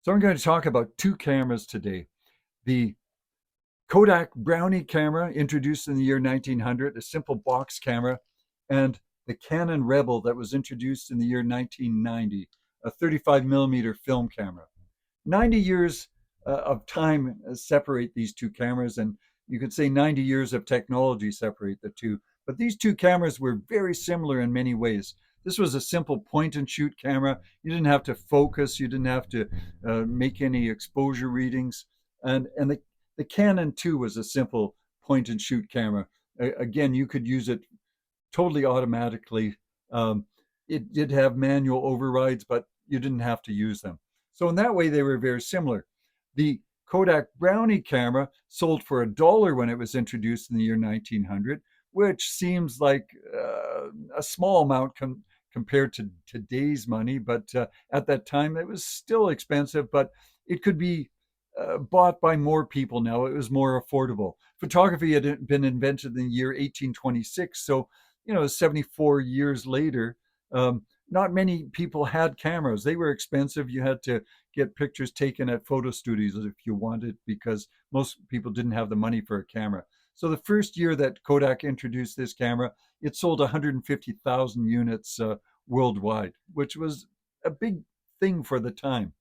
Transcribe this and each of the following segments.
So I'm going to talk about two cameras today. The Kodak Brownie camera, introduced in the year 1900, a simple box camera, and the Canon Rebel that was introduced in the year 1990, a 35 millimeter film camera. 90 years of time separate these two cameras, and you could say 90 years of technology separate the two. But these two cameras were very similar in many ways. This was a simple point and shoot camera. You didn't have to focus, you didn't have to make any exposure readings. And the Canon 2 was a simple point and shoot camera. Again, you could use it totally automatically. Um, it did have manual overrides, but you didn't have to use them. So in that way, they were very similar. The Kodak Brownie camera sold for $1 when it was introduced in the year 1900, which seems like a small amount compared to today's money, but at that time it was still expensive, but it could be bought by more people now. It was more affordable. Photography had been invented in the year 1826, so 74 years later, not many people had cameras. They were expensive. You had to get pictures taken at photo studios if you wanted, because most people didn't have the money for a camera. So the first year that Kodak introduced this camera, it sold 150,000 units worldwide, which was a big thing for the time.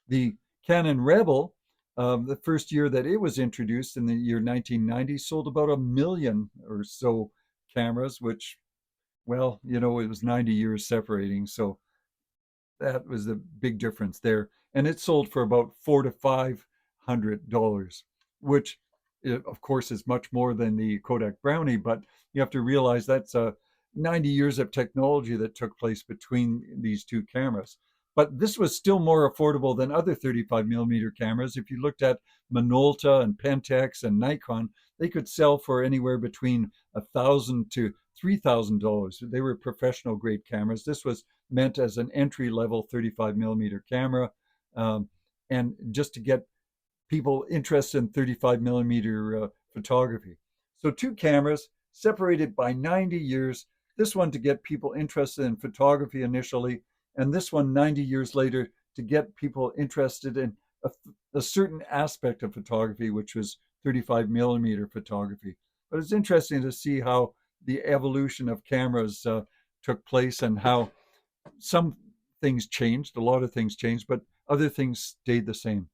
The Canon Rebel, the first year that it was introduced in the year 1990, sold about a million or so cameras, which, well, it was 90 years separating. So that was the big difference there. And it sold for about $400 to $500, which, of course, is much more than the Kodak Brownie. But you have to realize that's 90 years of technology that took place between these two cameras. But this was still more affordable than other 35 millimeter cameras. If you looked at Minolta and Pentax and Nikon, they could sell for anywhere between $1,000 to $3,000. They were professional grade cameras. This was meant as an entry level 35 millimeter camera. Um, and just to get people interested in 35 millimeter photography. So, two cameras separated by 90 years. This one to get people interested in photography initially, and this one 90 years later to get people interested in a certain aspect of photography, which was 35 millimeter photography. But it's interesting to see how the evolution of cameras took place, and how some things changed, a lot of things changed, but other things stayed the same.